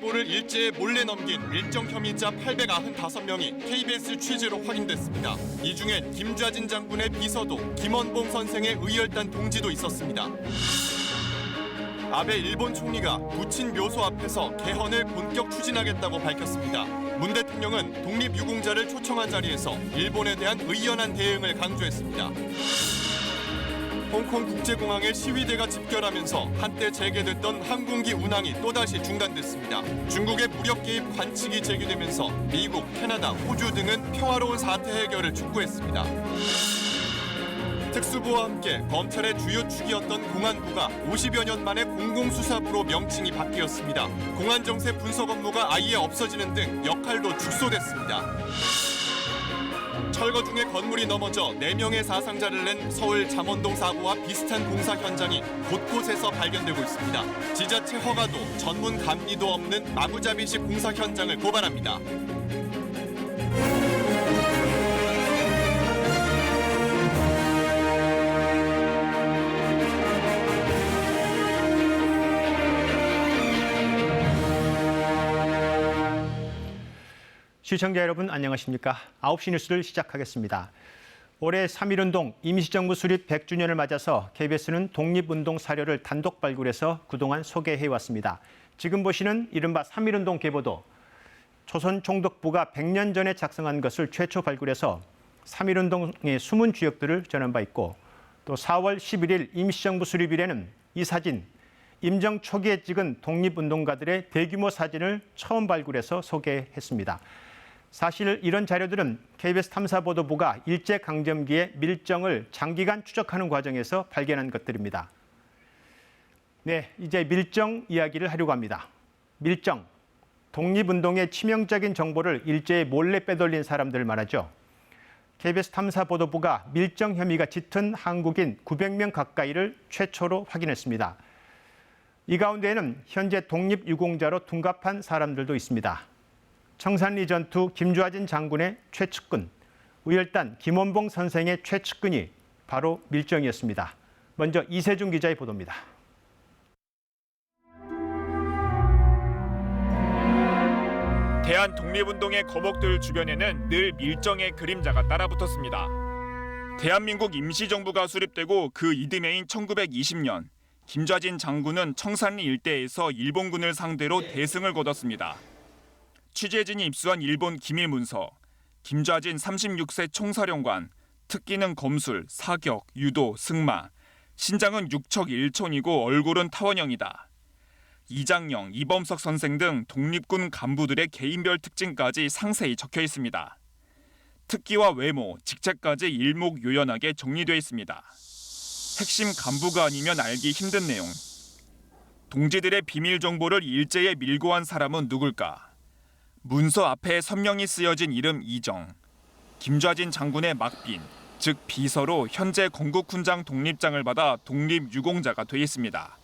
정보를 일제에 몰래 넘긴 밀정 혐의자 895명이 KBS 취재로 확인됐습니다. 이 중엔 김좌진 장군의 비서도 김원봉 선생의 의열단 동지도 있었습니다. 아베 일본 총리가 부친 묘소 앞에서 개헌을 본격 추진하겠다고 밝혔습니다. 문 대통령은 독립유공자를 초청한 자리에서 일본에 대한 의연한 대응을 강조했습니다. 홍콩 국제공항에 시위대가 집결하면서 한때 재개됐던 항공기 운항이 또다시 중단됐습니다. 중국의 무력 개입 관측이 제기되면서 미국, 캐나다, 호주 등은 평화로운 사태 해결을 촉구했습니다. 특수부와 함께 검찰의 주요 축이었던 공안부가 50여 년 만에 공공수사부로 명칭이 바뀌었습니다. 공안 정세 분석 업무가 아예 없어지는 등 역할도 축소됐습니다. 철거 중에 건물이 넘어져 4명의 사상자를 낸 서울 잠원동 사고와 비슷한 공사 현장이 곳곳에서 발견되고 있습니다. 지자체 허가도 전문 감리도 없는 마구잡이식 공사 현장을 고발합니다. 시청자 여러분 안녕하십니까? 9시 뉴스를 시작하겠습니다. 올해 3.1운동 임시정부 수립 100주년을 맞아서 KBS는 독립운동 사료를 단독 발굴해서 그동안 소개해왔습니다. 지금 보시는 이른바 3.1운동 계보도 조선총독부가 100년 전에 작성한 것을 최초 발굴해서 3.1운동의 숨은 주역들을 전한 바 있고, 또 4월 11일 임시정부 수립일에는 이 사진, 임정 초기에 찍은 독립운동가들의 대규모 사진을 처음 발굴해서 소개했습니다. 사실 이런 자료들은 KBS 탐사보도부가 일제강점기의 밀정을 장기간 추적하는 과정에서 발견한 것들입니다. 네, 이제 밀정 이야기를 하려고 합니다. 밀정, 독립운동의 치명적인 정보를 일제에 몰래 빼돌린 사람들을 말하죠. KBS 탐사보도부가 밀정 혐의가 짙은 한국인 900명 가까이를 최초로 확인했습니다. 이 가운데에는 현재 독립유공자로 둔갑한 사람들도 있습니다. 청산리 전투 김좌진 장군의 최측근, 의열단 김원봉 선생의 최측근이 바로 밀정이었습니다. 먼저 이세준 기자의 보도입니다. 대한 독립운동의 거목들 주변에는 늘 밀정의 그림자가 따라붙었습니다. 대한민국 임시정부가 수립되고 그 이듬해인 1920년, 김좌진 장군은 청산리 일대에서 일본군을 상대로 대승을 거뒀습니다. 취재진이 입수한 일본 기밀 문서, 김좌진 36세 총사령관, 특기는 검술, 사격, 유도, 승마, 신장은 6척 1촌이고 얼굴은 타원형이다. 이장영, 이범석 선생 등 독립군 간부들의 개인별 특징까지 상세히 적혀 있습니다. 특기와 외모, 직책까지 일목요연하게 정리되어 있습니다. 핵심 간부가 아니면 알기 힘든 내용. 동지들의 비밀 정보를 일제에 밀고 한 사람은 누굴까? 문서 앞에 선명히 쓰여진 이름 이정. 김좌진 장군의 막빈, 즉 비서로 현재 건국훈장 독립장을 받아 독립유공자가 돼 있습니다.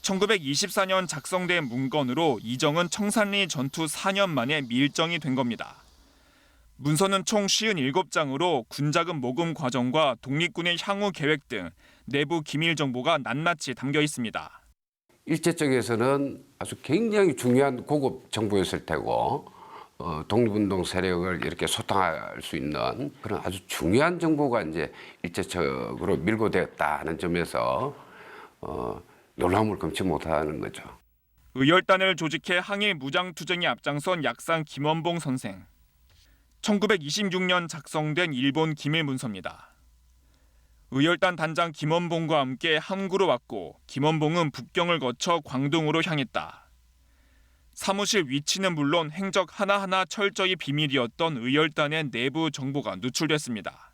1924년 작성된 문건으로 이정은 청산리 전투 4년 만에 밀정이 된 겁니다. 문서는 총 57장으로 군자금 모금 과정과 독립군의 향후 계획 등 내부 기밀 정보가 낱낱이 담겨 있습니다. 일제 쪽에서는 아주 굉장히 중요한 고급 정보였을 테고, 독립운동 세력을 이렇게 소탕할 수 있는 그런 아주 중요한 정보가 이제 일제 쪽으로 밀고 되었다는 점에서 놀라움을 금치 못하는 거죠. 의열단을 조직해 항일 무장투쟁에 앞장선 약상 김원봉 선생. 1926년 작성된 일본 기밀 문서입니다. 의열단 단장 김원봉과 함께 항구로 왔고 김원봉은 북경을 거쳐 광둥으로 향했다. 사무실 위치는 물론 행적 하나하나 철저히 비밀이었던 의열단의 내부 정보가 누출됐습니다.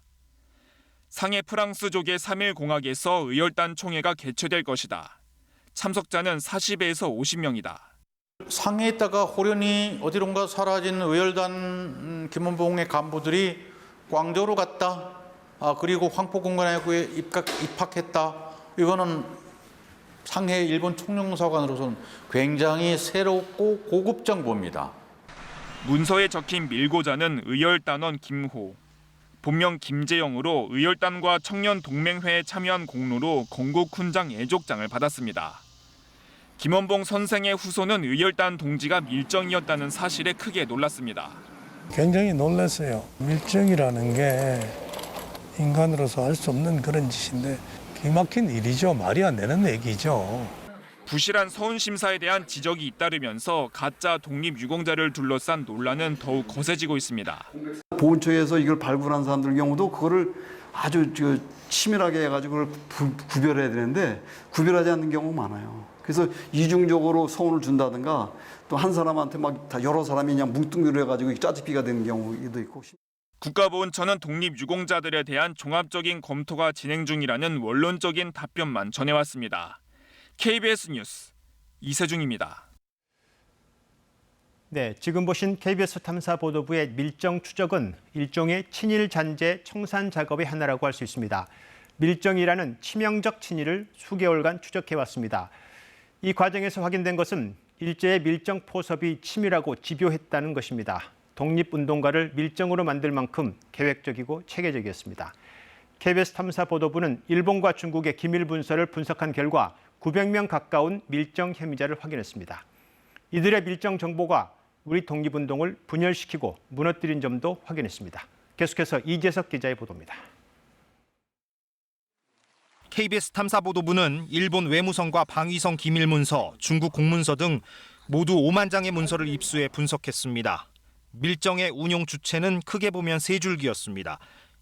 상해 프랑스족의 3.1공학에서 의열단 총회가 개최될 것이다. 참석자는 40에서 50명이다. 상해에 있다가 호련히 어디론가 사라진 의열단 김원봉의 간부들이 광저우로 갔다. 그리고 황포공관학교에 입학했다. 이거는 상해 일본 총영사관으로서는 굉장히 새롭고 고급 정보입니다. 문서에 적힌 밀고자는 의열단원 김호. 본명 김재영으로 의열단과 청년동맹회에 참여한 공로로 건국훈장 애족장을 받았습니다. 김원봉 선생의 후손은 의열단 동지가 밀정이었다는 사실에 크게 놀랐습니다. 굉장히 놀랐어요. 밀정이라는 게 인간으로서 할 수 없는 그런 짓인데 기막힌 일이죠. 말이 안 되는 얘기죠. 부실한 서훈 심사에 대한 지적이 잇따르면서 가짜 독립유공자를 둘러싼 논란은 더욱 거세지고 있습니다. 보훈처에서 이걸 발굴한 사람들 경우도 그거를 아주 치밀하게 해가지고 그걸 구별해야 되는데 구별하지 않는 경우가 많아요. 그래서 이중적으로 서훈을 준다든가 또 한 사람한테 막 다 여러 사람이 그냥 뭉뚱그려 해가지고 짜집기가 되는 경우도 있고. 국가보훈처는 독립유공자들에 대한 종합적인 검토가 진행 중이라는 원론적인 답변만 전해왔습니다. KBS 뉴스 이세중입니다. 네, 지금 보신 KBS 탐사보도부의 밀정 추적은 일종의 친일 잔재 청산 작업의 하나라고 할 수 있습니다. 밀정이라는 치명적 친일을 수개월간 추적해왔습니다. 이 과정에서 확인된 것은 일제의 밀정 포섭이 치밀하고 집요했다는 것입니다. 독립운동가를 밀정으로 만들 만큼 계획적이고 체계적이었습니다. KBS 탐사보도부는 일본과 중국의 기밀 문서를 분석한 결과 900명 가까운 밀정 혐의자를 확인했습니다. 이들의 밀정 정보가 우리 독립운동을 분열시키고 무너뜨린 점도 확인했습니다. 계속해서 이재석 기자의 보도입니다. KBS 탐사보도부는 일본 외무성과 방위성 기밀문서, 중국 공문서 등 모두 5만 장의 문서를 입수해 분석했습니다. 밀정의 운용 주체는 크게 보면 세 줄기였습니다.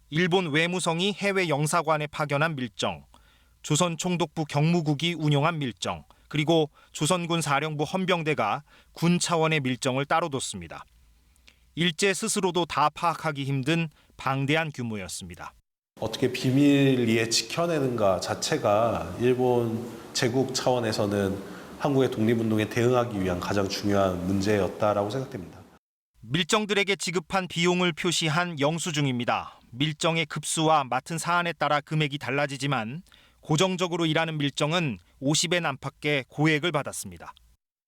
일본 외무성이 해외 영사관에 파견한 밀정, 조선 총독부 경무국이 운용한 밀정, 그리고 조선군 사령부 헌병대가 군 차원의 밀정을 따로 뒀습니다. 일제 스스로도 다 파악하기 힘든 방대한 규모였습니다. 어떻게 비밀리에 지켜내는가 자체가 일본 제국 차원에서는 한국의 독립운동에 대응하기 위한 가장 중요한 문제였다라고 생각됩니다. 밀정들에게 지급한 비용을 표시한 영수증입니다. 밀정의 급수와 맡은 사안에 따라 금액이 달라지지만 고정적으로 일하는 밀정은 50엔 안팎의 고액을 받았습니다.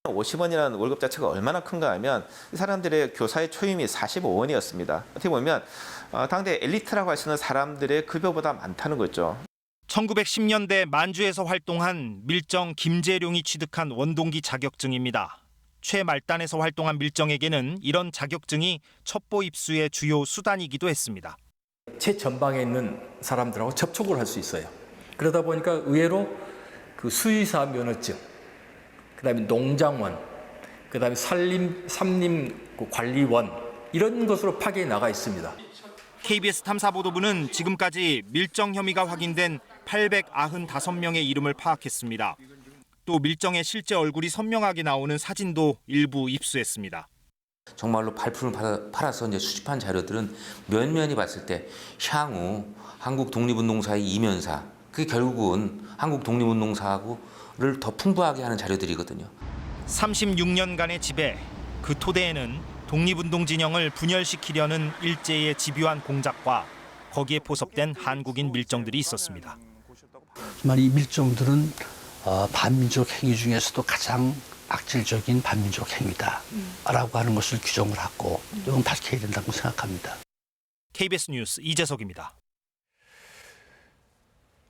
50원이라는 월급 자체가 얼마나 큰가 하면 이 사람들의 교사의 초임이 45원이었습니다. 어떻게 보면 당대 엘리트라고 할 수 있는 사람들의 급여보다 많다는 거죠. 1910년대 만주에서 활동한 밀정 김재룡이 취득한 원동기 자격증입니다. 최말단에서 활동한 밀정에게는 이런 자격증이 첩보 입수의 주요 수단이기도 했습니다. 최전방에 있는 사람들하고 접촉을 할 수 있어요. 그러다 보니까 의외로 그 수의사 면허증, 그다음에 농장원, 그다음에 삼림 관리원 이런 것으로 파견이 나가 있습니다. KBS 탐사보도부는 지금까지 밀정 혐의가 확인된 895명의 이름을 파악했습니다. 또 밀정의 실제 얼굴이 선명하게 나오는 사진도 일부 입수했습니다. 정말로 발품을 팔아서 이제 수집한 자료들은 면면이 봤을 때 향후 한국 독립운동사의 이면사, 그게 결국은 한국 독립운동사를 더 풍부하게 하는 자료들이거든요. 36년간의 지배, 그 토대에는 독립운동 진영을 분열시키려는 일제의 집요한 공작과 거기에 포섭된 한국인 밀정들이 있었습니다. 정말 이 밀정들은 반민족 행위 중에서도 가장 악질적인 반민족 행위다라고 하는 것을 규정을 하고 이건 밝혀야 된다고 생각합니다. KBS 뉴스 이재석입니다.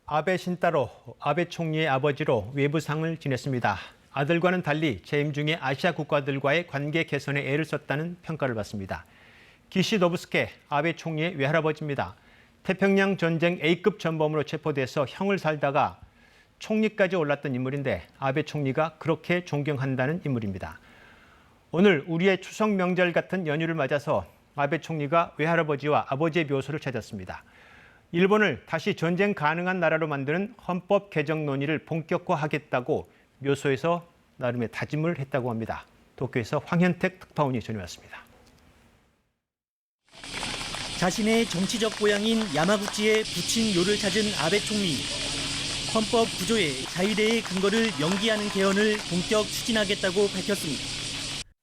아베 신타로 아베 총리의 아버지로 외부상을 지냈습니다. 아들과는 달리 재임 중에 아시아 국가들과의 관계 개선에 애를 썼다는 평가를 받습니다. 기시노부스케 아베 총리의 외할아버지입니다. 태평양 전쟁 A급 전범으로 체포돼서 형을 살다가 총리까지 올랐던 인물인데 아베 총리가 그렇게 존경한다는 인물입니다. 오늘 우리의 추석 명절 같은 연휴를 맞아서 아베 총리가 외할아버지와 아버지의 묘소를 찾았습니다. 일본을 다시 전쟁 가능한 나라로 만드는 헌법 개정 논의를 본격화하겠다고 묘소에서 나름의 다짐을 했다고 합니다. 도쿄에서 황현택 특파원이 전해왔습니다. 자신의 정치적 고향인 야마구치의 부친묘를 찾은 아베 총리. 헌법 구조의 자유대의 근거를 명기하는 개헌을 본격 추진하겠다고 밝혔습니다.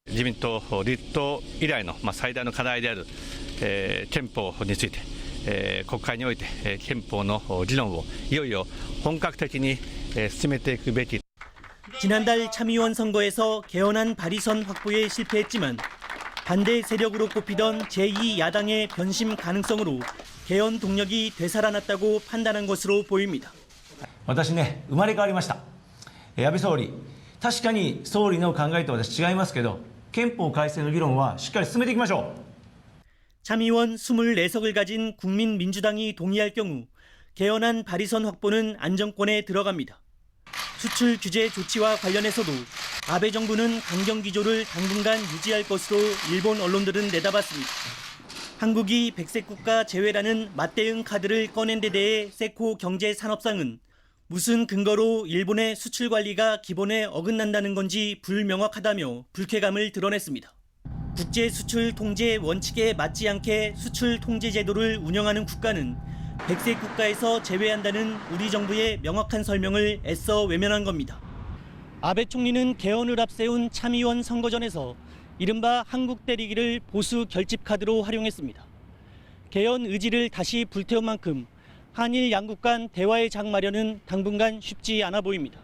自民党立党以来の最大の課題である憲法について国会において憲法の議論をいよいよ本格的に進めていくべき。 지난달 참의원 선거에서 개헌안 발의선 확보에 실패했지만 반대 세력으로 꼽히던 제2야당의 변심 가능성으로 개헌 동력이 되살아났다고 판단한 것으로 보입니다. 私ね、生まれ変わりました。安倍総理、確かに総理の考えと私違いますけど憲法改正の議論はしっかり進めていきましょう。 참의원 24석을 가진 국민민주당이 동의할 경우 개헌안 발의선 확보는 안정권에 들어갑니다. 수출 규제 조치와 관련해서도 아베 정부는 강경 기조를 당분간 유지할 것으로 일본 언론들은 내다봤습니다. 한국이 백색 국가 제외라는 맞대응 카드를 꺼낸 데 대해 세코 경제산업상은 무슨 근거로 일본의 수출 관리가 기본에 어긋난다는 건지 불명확하다며 불쾌감을 드러냈습니다. 국제 수출 통제 원칙에 맞지 않게 수출 통제 제도를 운영하는 국가는 백색 국가에서 제외한다는 우리 정부의 명확한 설명을 애써 외면한 겁니다. 아베 총리는 개헌을 앞세운 참의원 선거전에서 이른바 한국 때리기를 보수 결집 카드로 활용했습니다. 개헌 의지를 다시 불태운 만큼 한일 양국 간 대화의 장 마련은 당분간 쉽지 않아 보입니다.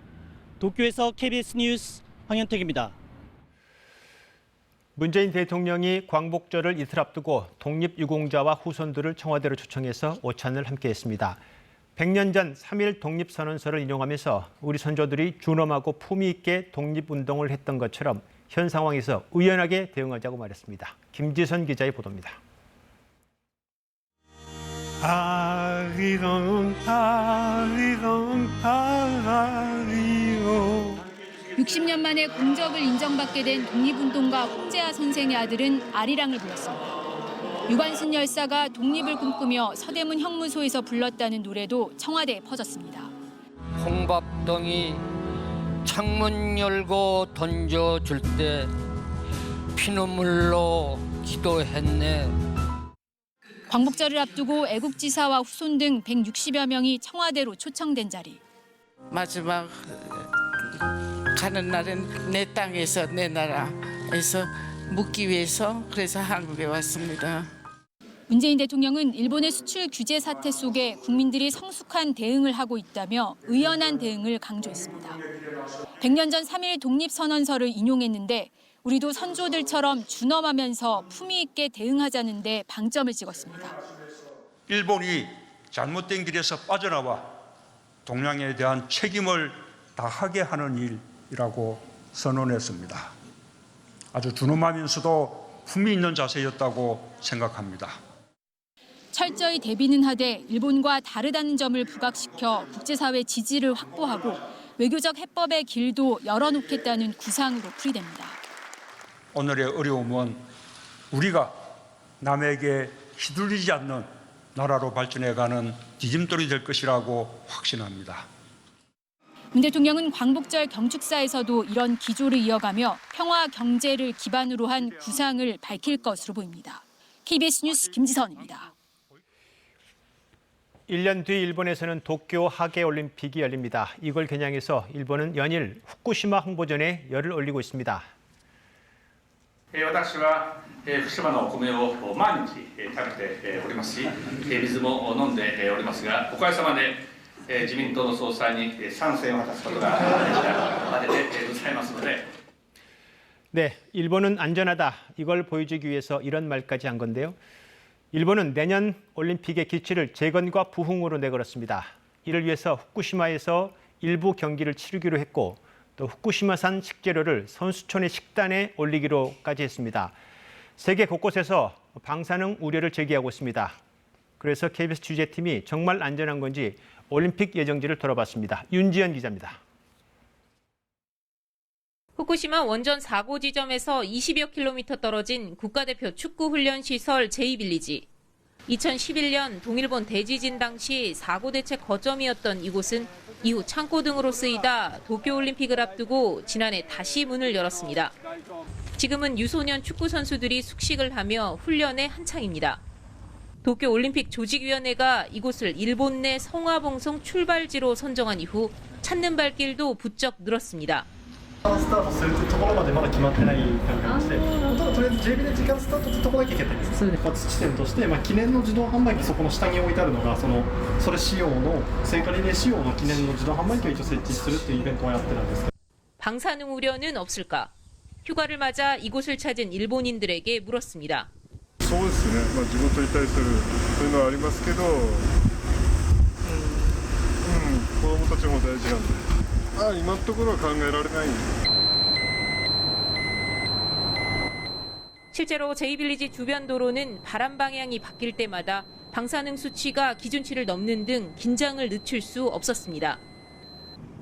도쿄에서 KBS 뉴스 황현택입니다. 문재인 대통령이 광복절을 이틀 앞두고 독립유공자와 후손들을 청와대로 초청해서 오찬을 함께했습니다. 100년 전 3.1 독립선언서를 인용하면서 우리 선조들이 준엄하고 품위 있게 독립운동을 했던 것처럼 현 상황에서 의연하게 대응하자고 말했습니다. 김지선 기자의 보도입니다. 60년 만에 공적을 인정받게 된 독립운동가 홍재하 선생의 아들은 아리랑을 불렀습니다. 유관순 열사가 독립을 꿈꾸며 서대문 형무소에서 불렀다는 노래도 청와대에 퍼졌습니다. 홍밥덩이 창문 열고 던져줄 때 피눈물로 기도했네. 광복절을 앞두고 애국지사와 후손 등 160여 명이 청와대로 초청된 자리. 마지막 가는 날은 내 땅에서 내 나라에서 묵기 위해서 그래서 한국에 왔습니다. 문재인 대통령은 일본의 수출 규제 사태 속에 국민들이 성숙한 대응을 하고 있다며 의연한 대응을 강조했습니다. 100년 전 3.1 독립선언서를 인용했는데 우리도 선조들처럼 준엄하면서 품위 있게 대응하자는 데 방점을 찍었습니다. 일본이 잘못된 길에서 빠져나와 동양에 대한 책임을 다하게 하는 일이라고 선언했습니다. 아주 준엄하면서도 품위 있는 자세였다고 생각합니다. 철저히 대비는 하되 일본과 다르다는 점을 부각시켜 국제사회 지지를 확보하고 외교적 해법의 길도 열어놓겠다는 구상으로 풀이됩니다. 오늘의 어려움은 우리가 남에게 휘둘리지 않는 나라로 발전해가는 디딤돌이 될 것이라고 확신합니다. 문 대통령은 광복절 경축사에서도 이런 기조를 이어가며 평화 경제를 기반으로 한 구상을 밝힐 것으로 보입니다. KBS 뉴스 김지선입니다. 1년 뒤 일본에서는 도쿄 하계올림픽이 열립니다. 이걸 겨냥해서 일본은 연일 후쿠시마 홍보전에 열을 올리고 있습니다. 私は福島のお米を毎日食べておりますし、水も飲んでおりますが、おかげさまで自民党の総裁に参戦を果たすことができたわけでございますので。 네, 일본은 안전하다. 이걸 보여주기 위해서 이런 말까지 한 건데요. 일본은 내년 올림픽의 기치를 재건과 부흥으로 내걸었습니다. 이를 위해서 후쿠시마에서 일부 경기를 치르기로 했고 또 후쿠시마산 식재료를 선수촌의 식단에 올리기로까지 했습니다. 세계 곳곳에서 방사능 우려를 제기하고 있습니다. 그래서 KBS 취재팀이 정말 안전한 건지 올림픽 예정지를 돌아봤습니다. 윤지연 기자입니다. 후쿠시마 원전 사고 지점에서 20여 킬로미터 떨어진 국가대표 축구훈련시설 제2빌리지. 2011년 동일본 대지진 당시 사고 대책 거점이었던 이곳은 이후 창고 등으로 쓰이다 도쿄올림픽을 앞두고 지난해 다시 문을 열었습니다. 지금은 유소년 축구 선수들이 숙식을 하며 훈련에 한창입니다. 도쿄올림픽 조직위원회가 이곳을 일본 내 성화봉송 출발지로 선정한 이후 찾는 발길도 부쩍 늘었습니다. スタートするところまでまだ決まってない段階でして、ただとりあえず JB で時間スタートってところだけ決定です。それで初地点として、記念の自動販売機そこの下に置いてあるのがそれ仕様の聖火リレー仕様の記念の自動販売機を一応設置するっていうイベントをやってるんです。 방사능 우려는 없을까? 휴가를 맞아 이곳을 찾은 일본인들에게 물었습니다. そうですね。地元に対するそういうのはありますけど、子供たちも大事なんで。今のところは考えられない。 실제로 제이빌리지 주변 도로는 바람 방향이 바뀔 때마다 방사능 수치가 기준치를 넘는 등 긴장을 늦출 수 없었습니다.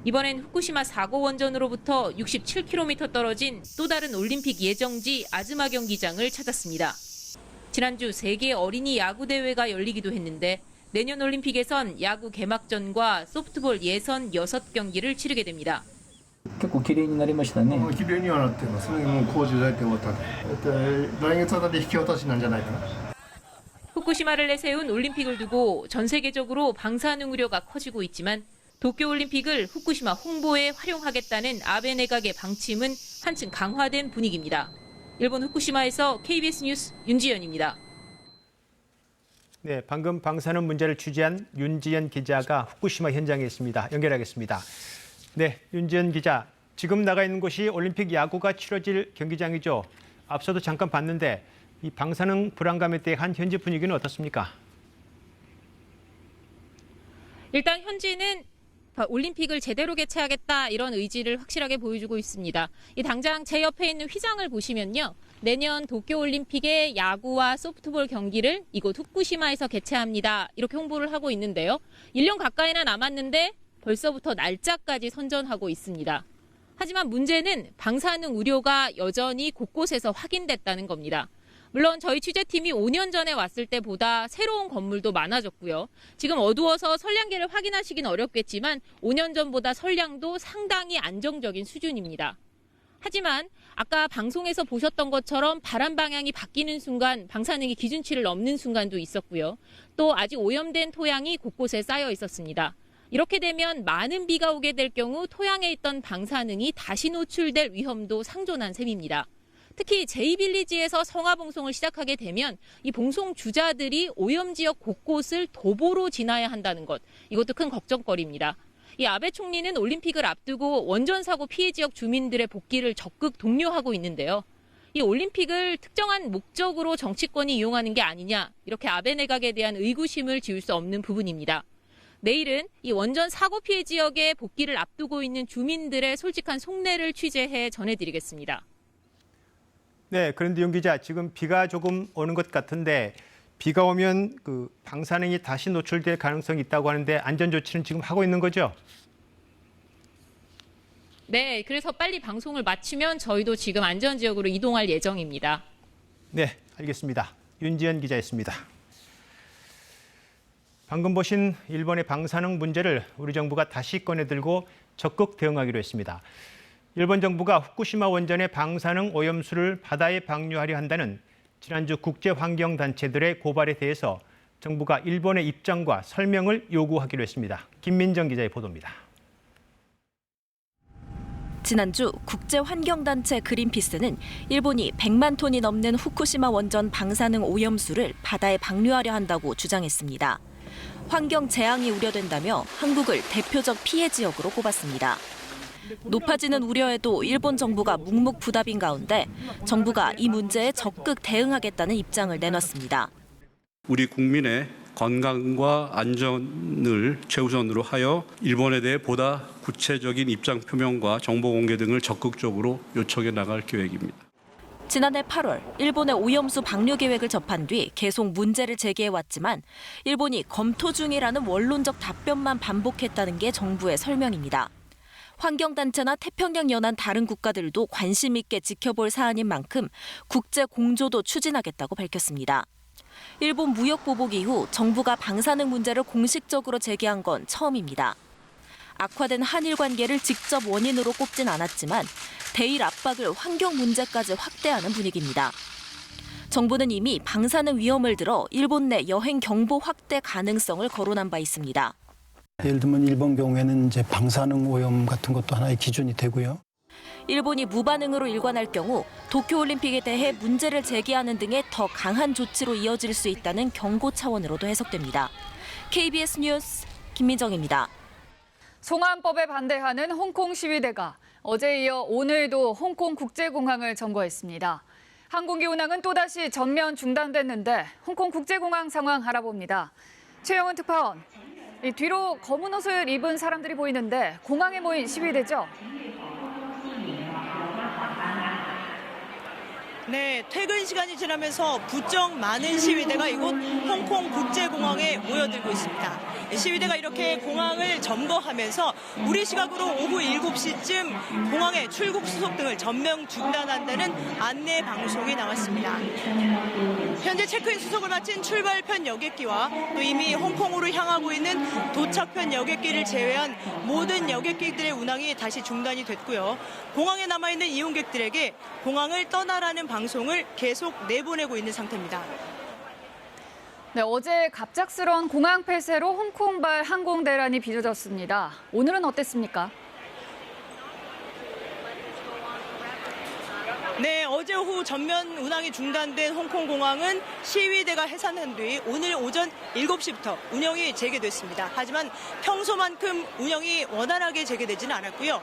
이번엔 후쿠시마 사고 원전으로부터 67km 떨어진 또 다른 올림픽 예정지 아즈마 경기장을 찾았습니다. 지난주 세계 어린이 야구 대회가 열리기도 했는데 내년 올림픽에선 야구 개막전과 소프트볼 예선 6경기를 치르게 됩니다. 結構綺麗になりましたね。綺麗にはなってますね。もう工事大体終わったんで。来月あたり引き渡しなんじゃないかな。 후쿠시마를 내세운 올림픽을 두고 전 세계적으로 방사능 우려가 커지고 있지만 도쿄올림픽을 후쿠시마 홍보에 활용하겠다는 아베 내각의 방침은 한층 강화된 분위기입니다. 일본 후쿠시마에서 KBS 뉴스 윤지연입니다. 네, 방금 방사능 문제를 취재한 윤지연 기자가 후쿠시마 현장에 있습니다. 연결하겠습니다. 네, 윤지연 기자, 지금 나가 있는 곳이 올림픽 야구가 치러질 경기장이죠. 앞서도 잠깐 봤는데 이 방사능 불안감에 대한 현지 분위기는 어떻습니까? 일단 현지는 올림픽을 제대로 개최하겠다 이런 의지를 확실하게 보여주고 있습니다. 이 당장 제 옆에 있는 휘장을 보시면요. 내년 도쿄올림픽의 야구와 소프트볼 경기를 이곳 후쿠시마에서 개최합니다. 이렇게 홍보를 하고 있는데요. 1년 가까이나 남았는데 벌써부터 날짜까지 선전하고 있습니다. 하지만 문제는 방사능 우려가 여전히 곳곳에서 확인됐다는 겁니다. 물론 저희 취재팀이 5년 전에 왔을 때보다 새로운 건물도 많아졌고요. 지금 어두워서 선량계를 확인하시긴 어렵겠지만 5년 전보다 선량도 상당히 안정적인 수준입니다. 하지만 아까 방송에서 보셨던 것처럼 바람 방향이 바뀌는 순간 방사능이 기준치를 넘는 순간도 있었고요. 또 아직 오염된 토양이 곳곳에 쌓여 있었습니다. 이렇게 되면 많은 비가 오게 될 경우 토양에 있던 방사능이 다시 노출될 위험도 상존한 셈입니다. 특히 제이빌리지에서 성화봉송을 시작하게 되면 이 봉송 주자들이 오염 지역 곳곳을 도보로 지나야 한다는 것, 이것도 큰 걱정거리입니다. 이 아베 총리는 올림픽을 앞두고 원전 사고 피해 지역 주민들의 복귀를 적극 독려하고 있는데요. 이 올림픽을 특정한 목적으로 정치권이 이용하는 게 아니냐, 이렇게 아베 내각에 대한 의구심을 지울 수 없는 부분입니다. 내일은 이 원전 사고 피해 지역의 복귀를 앞두고 있는 주민들의 솔직한 속내를 취재해 전해드리겠습니다. 네, 그런데 윤 기자, 지금 비가 조금 오는 것 같은데 비가 오면 그 방사능이 다시 노출될 가능성이 있다고 하는데 안전 조치는 지금 하고 있는 거죠? 네, 그래서 빨리 방송을 마치면 저희도 지금 안전지역으로 이동할 예정입니다. 네, 알겠습니다. 윤지연 기자였습니다. 방금 보신 일본의 방사능 문제를 우리 정부가 다시 꺼내들고 적극 대응하기로 했습니다. 일본 정부가 후쿠시마 원전의 방사능 오염수를 바다에 방류하려 한다는 지난주 국제환경단체들의 고발에 대해서 정부가 일본의 입장과 설명을 요구하기로 했습니다. 김민정 기자의 보도입니다. 지난주 국제환경단체 그린피스는 일본이 100만 톤이 넘는 후쿠시마 원전 방사능 오염수를 바다에 방류하려 한다고 주장했습니다. 환경 재앙이 우려된다며 한국을 대표적 피해 지역으로 꼽았습니다. 높아지는 우려에도 일본 정부가 묵묵부답인 가운데 정부가 이 문제에 적극 대응하겠다는 입장을 내놨습니다. 우리 국민의 건강과 안전을 최우선으로 하여 일본에 대해 보다 구체적인 입장 표명과 정보 공개 등을 적극적으로 요청해 나갈 계획입니다. 지난해 8월 일본의 오염수 방류 계획을 접한 뒤 계속 문제를 제기해왔지만 일본이 검토 중이라는 원론적 답변만 반복했다는 게 정부의 설명입니다. 환경단체나 태평양 연안 다른 국가들도 관심 있게 지켜볼 사안인 만큼 국제 공조도 추진하겠다고 밝혔습니다. 일본 무역 보복 이후 정부가 방사능 문제를 공식적으로 제기한 건 처음입니다. 악화된 한일 관계를 직접 원인으로 꼽진 않았지만 대일 압박을 환경 문제까지 확대하는 분위기입니다. 정부는 이미 방사능 위험을 들어 일본 내 여행 경보 확대 가능성을 거론한 바 있습니다. 예를 들면 일본 경우에는 이제 방사능 오염 같은 것도 하나의 기준이 되고요. 일본이 무반응으로 일관할 경우 도쿄올림픽에 대해 문제를 제기하는 등의 더 강한 조치로 이어질 수 있다는 경고 차원으로도 해석됩니다. KBS 뉴스 김민정입니다. 송환법에 반대하는 홍콩 시위대가 어제 이어 오늘도 홍콩 국제공항을 점거했습니다. 항공기 운항은 또다시 전면 중단됐는데 홍콩 국제공항 상황 알아봅니다. 최영은 특파원. 이 뒤로 검은 옷을 입은 사람들이 보이는데 공항에 모인 시위대죠. 네, 퇴근 시간이 지나면서 부쩍 많은 시위대가 이곳 홍콩 국제공항에 모여들고 있습니다. 시위대가 이렇게 공항을 점거하면서 우리 시각으로 오후 7시쯤 공항의 출국 수속 등을 전면 중단한다는 안내 방송이 나왔습니다. 현재 체크인 수속을 마친 출발편 여객기와 또 이미 홍콩으로 향하고 있는 도착편 여객기를 제외한 모든 여객기들의 운항이 다시 중단이 됐고요. 공항에 남아있는 이용객들에게 공항을 떠나라는 방송을 계속 내보내고 있는 상태입니다. 네, 어제 갑작스러운 공항 폐쇄로 홍콩발 항공대란이 빚어졌습니다. 오늘은 어땠습니까? 네, 어제 오후 전면 운항이 중단된 홍콩 공항은 시위대가 해산한 뒤 오늘 오전 7시부터 운영이 재개됐습니다. 하지만 평소만큼 운영이 원활하게 재개되지는 않았고요.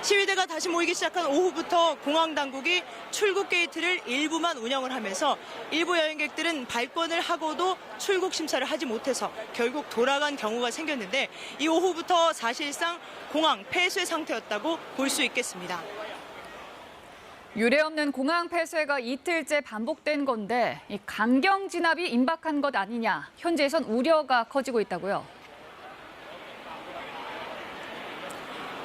시위대가 다시 모이기 시작한 오후부터 공항 당국이 출국 게이트를 일부만 운영을 하면서 일부 여행객들은 발권을 하고도 출국 심사를 하지 못해서 결국 돌아간 경우가 생겼는데 이 오후부터 사실상 공항 폐쇄 상태였다고 볼 수 있겠습니다. 유례없는 공항 폐쇄가 이틀째 반복된 건데 이 강경 진압이 임박한 것 아니냐, 현지에선 우려가 커지고 있다고요.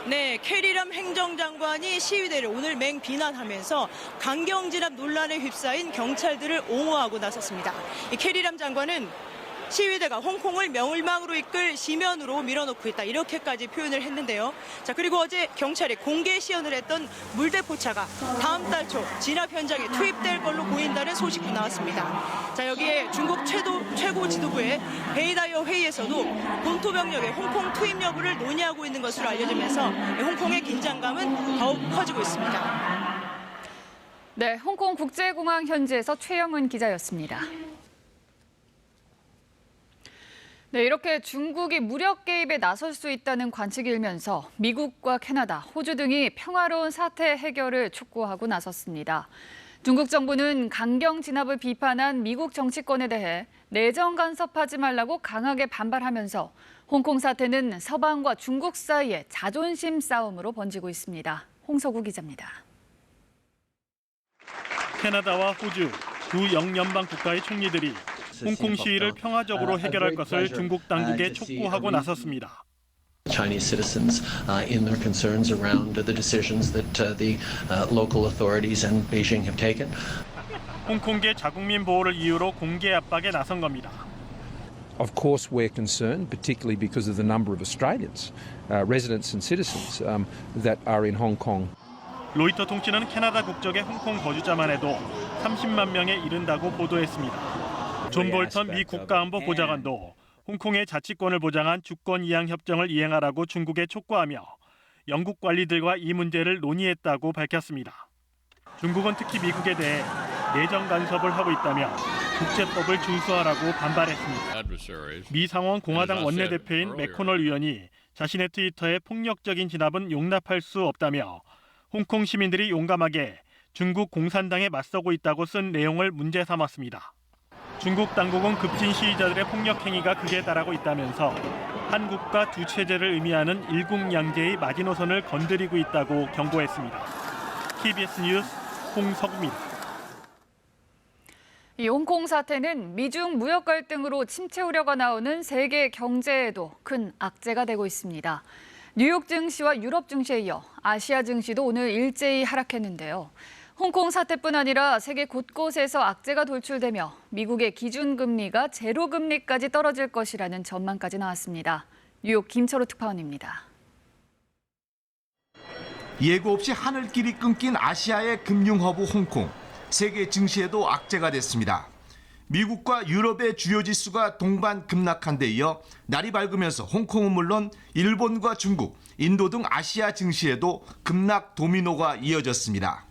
네, 캐리람 행정장관이 시위대를 오늘 맹비난하면서 강경 진압 논란에 휩싸인 경찰들을 옹호하고 나섰습니다. 이 캐리람 장관은 시위대가 홍콩을 멸망으로 이끌 시면으로 밀어넣고 있다, 이렇게까지 표현을 했는데요. 자, 그리고 어제 경찰이 공개 시연을 했던 물대포차가 다음 달 초 진압 현장에 투입될 걸로 보인다는 소식도 나왔습니다. 자, 여기에 중국 최고 지도부의 베이다이어 회의에서도 본토 병력의 홍콩 투입 여부를 논의하고 있는 것으로 알려지면서 홍콩의 긴장감은 더욱 커지고 있습니다. 네, 홍콩 국제공항 현지에서 최영은 기자였습니다. 네, 이렇게 중국이 무력 개입에 나설 수 있다는 관측이 일면서 미국과 캐나다, 호주 등이 평화로운 사태 해결을 촉구하고 나섰습니다. 중국 정부는 강경 진압을 비판한 미국 정치권에 대해 내정 간섭하지 말라고 강하게 반발하면서 홍콩 사태는 서방과 중국 사이의 자존심 싸움으로 번지고 있습니다. 홍석우 기자입니다. 캐나다와 호주 두 영연방 국가의 총리들이 홍콩 시위를 평화적으로 해결할 것을 중국 당국에 촉구하고 나섰습니다. Chinese citizens in their concerns around the decisions that the local authorities and Beijing have taken. 홍콩계 자국민 보호를 이유로 공개 압박에 나선 겁니다. Of course, we're concerned, particularly because of the number of Australians, residents and citizens that are in Hong Kong. 로이터 통신은 캐나다 국적의 홍콩 거주자만 해도 30만 명에 이른다고 보도했습니다. 존 볼턴 미 국가안보 보좌관도 홍콩의 자치권을 보장한 주권 이양 협정을 이행하라고 중국에 촉구하며 영국 관리들과 이 문제를 논의했다고 밝혔습니다. 중국은 특히 미국에 대해 내정 간섭을 하고 있다며 국제법을 준수하라고 반발했습니다. 미 상원 공화당 원내대표인 맥코널 의원이 자신의 트위터에 폭력적인 진압은 용납할 수 없다며 홍콩 시민들이 용감하게 중국 공산당에 맞서고 있다고 쓴 내용을 문제 삼았습니다. 중국 당국은 급진 시위자들의 폭력 행위가 극에 달하고 있다면서 한 국가 두 체제를 의미하는 일국양제의 마지노선을 건드리고 있다고 경고했습니다. KBS 뉴스 홍석우입니다. 이 홍콩 사태는 미중 무역 갈등으로 침체 우려가 나오는 세계 경제에도 큰 악재가 되고 있습니다. 뉴욕 증시와 유럽 증시에 이어 아시아 증시도 오늘 일제히 하락했는데요. 홍콩 사태뿐 아니라 세계 곳곳에서 악재가 돌출되며 미국의 기준금리가 제로금리까지 떨어질 것이라는 전망까지 나왔습니다. 뉴욕 김철우 특파원입니다. 예고 없이 하늘길이 끊긴 아시아의 금융허브 홍콩. 세계 증시에도 악재가 됐습니다. 미국과 유럽의 주요 지수가 동반 급락한 데 이어 날이 밝으면서 홍콩은 물론 일본과 중국, 인도 등 아시아 증시에도 급락 도미노가 이어졌습니다.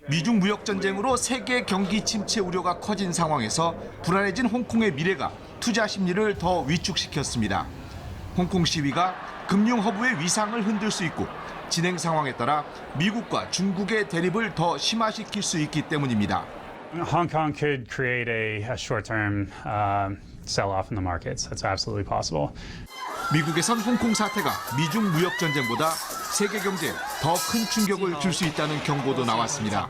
미중 무역 전쟁으로 세계 경기 침체 우려가 커진 상황에서 불안해진 홍콩의 미래가 투자 심리를 더 위축시켰습니다. 홍콩 시위가 금융 허브의 위상을 흔들 수 있고 진행 상황에 따라 미국과 중국의 대립을 더 심화시킬 수 있기 때문입니다. Hong Kong could create a short-term sell off in the markets. That's absolutely possible. 미국에선 홍콩 사태가 미중 무역 전쟁보다 세계 경제에 더 큰 충격을 줄 수 있다는 경고도 나왔습니다.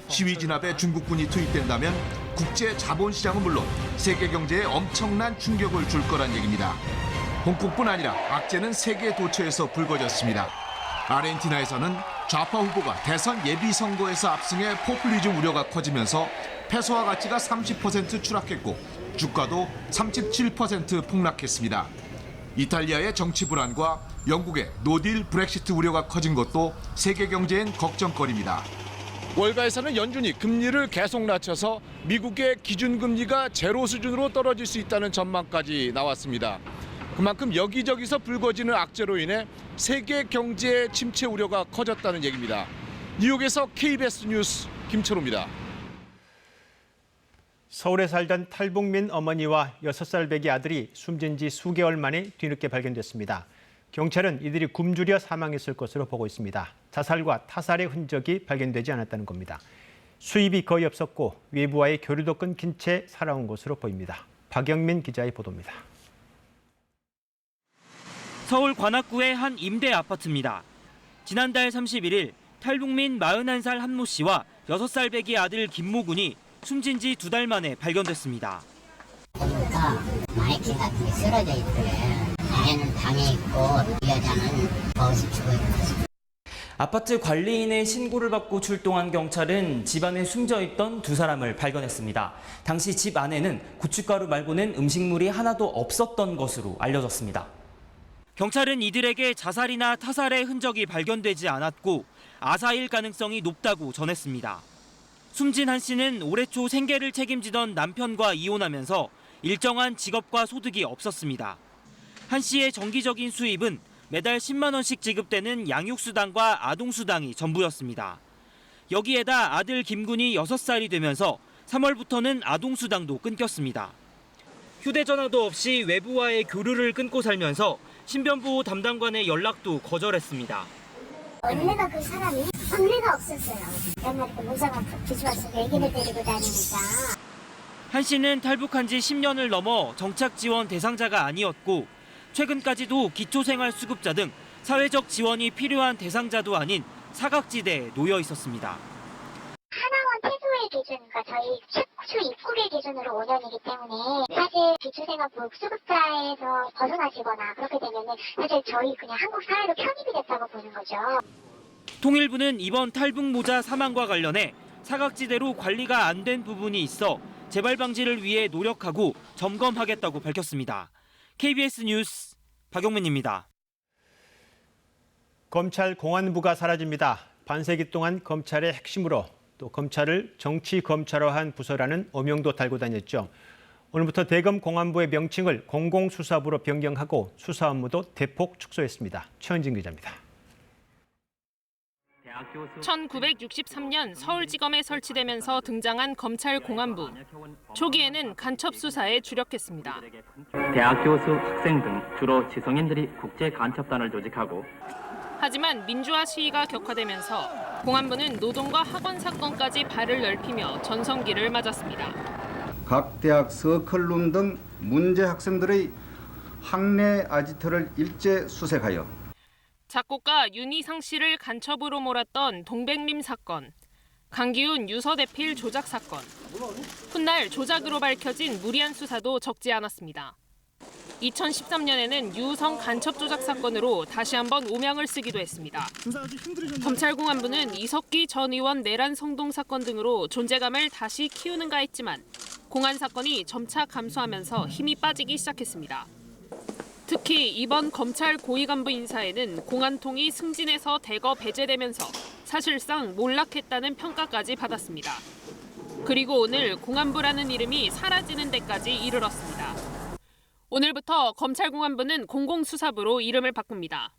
시위 진압에 중국군이 투입된다면 국제 자본시장은 물론 세계 경제에 엄청난 충격을 줄 거란 얘기입니다. 홍콩뿐 아니라 악재는 세계 도처에서 불거졌습니다. 아르헨티나에서는 좌파 후보가 대선 예비 선거에서 압승해 포퓰리즘 우려가 커지면서 페소화 가치가 30% 추락했고 주가도 37% 폭락했습니다. 이탈리아의 정치 불안과 영국의 노딜 브렉시트 우려가 커진 것도 세계 경제엔 걱정거리입니다. 월가에서는 연준이 금리를 계속 낮춰서 미국의 기준금리가 제로 수준으로 떨어질 수 있다는 전망까지 나왔습니다. 그만큼 여기저기서 불거지는 악재로 인해 세계 경제의 침체 우려가 커졌다는 얘기입니다. 뉴욕에서 KBS 뉴스 김철우입니다. 서울에 살던 탈북민 어머니와 6살 배기 아들이 숨진 지 수개월 만에 뒤늦게 발견됐습니다. 경찰은 이들이 굶주려 사망했을 것으로 보고 있습니다. 자살과 타살의 흔적이 발견되지 않았다는 겁니다. 수입이 거의 없었고 외부와의 교류도 끊긴 채 살아온 것으로 보입니다. 박영민 기자의 보도입니다. 서울 관악구의 한 임대 아파트입니다. 지난달 31일 탈북민 41살 한모 씨와 6살 배기 아들 김모 군이 숨진 지 2달 만에 발견됐습니다. 보니까 마네킹 같은 게 쓰러져 있더래. 아내는 방에 있고 이 여자는 거기서 죽어 있었어. 아파트 관리인의 신고를 받고 출동한 경찰은 집 안에 숨져 있던 2사람을 발견했습니다. 당시 집 안에는 고춧가루 말고는 음식물이 하나도 없었던 것으로 알려졌습니다. 경찰은 이들에게 자살이나 타살의 흔적이 발견되지 않았고 아사일 가능성이 높다고 전했습니다. 숨진 한 씨는 올해 초 생계를 책임지던 남편과 이혼하면서 일정한 직업과 소득이 없었습니다. 한 씨의 정기적인 수입은 매달 10만 원씩 지급되는 양육수당과 아동수당이 전부였습니다. 여기에다 아들 김군이 6살이 되면서 3월부터는 아동수당도 끊겼습니다. 휴대전화도 없이 외부와의 교류를 끊고 살면서 신변보호 담당관의 연락도 거절했습니다. 원래가 그 사람이 언니가 없었어요. 옛날에 그 모자가 뒤집어서 애기를 데리고 다니니까. 한 씨는 탈북한 지 10년을 넘어 정착 지원 대상자가 아니었고 최근까지도 기초생활수급자 등 사회적 지원이 필요한 대상자도 아닌 사각지대에 놓여 있었습니다. 하나원 태도의 기준과 저희 수 입국의 기준으로 5년이기 때문에 사실 기초생활수급자에서 벗어나시거나 그렇게 되면은 사실 저희 그냥 한국 사회로 편입이 됐다고 보는 거죠. 통일부는 이번 탈북모자 사망과 관련해 사각지대로 관리가 안 된 부분이 있어 재발 방지를 위해 노력하고 점검하겠다고 밝혔습니다. KBS 뉴스 박용민입니다. 검찰 공안부가 사라집니다. 반세기 동안 검찰의 핵심으로 또 검찰을 정치 검찰화한 부서라는 오명도 달고 다녔죠. 오늘부터 대검 공안부의 명칭을 공공수사부로 변경하고 수사 업무도 대폭 축소했습니다. 최현진 기자입니다. 1963년 서울지검에 설치되면서 등장한 검찰 공안부. 초기에는 간첩 수사에 주력했습니다. 대학 교수, 학생 등 주로 지성인들이 국제 간첩단을 조직하고 하지만 민주화 시위가 격화되면서 공안부는 노동과 학원 사건까지 발을 넓히며 전성기를 맞았습니다. 각 대학 서클룸 등 문제 학생들의 학내 아지트를 일제 수색하여 작곡가 윤희상 씨를 간첩으로 몰았던 동백림 사건, 강기훈 유서대필 조작 사건. 훗날 조작으로 밝혀진 무리한 수사도 적지 않았습니다. 2013년에는 유성 간첩 조작 사건으로 다시 한번 오명을 쓰기도 했습니다. 검찰공안부는 이석기 전 의원 내란 성동 사건 등으로 존재감을 다시 키우는가 했지만 공안 사건이 점차 감소하면서 힘이 빠지기 시작했습니다. 특히 이번 검찰 고위간부 인사에는 공안통이 승진해서 대거 배제되면서 사실상 몰락했다는 평가까지 받았습니다. 그리고 오늘 공안부라는 이름이 사라지는 데까지 이르렀습니다. 오늘부터 검찰공안부는 공공수사부로 이름을 바꿉니다.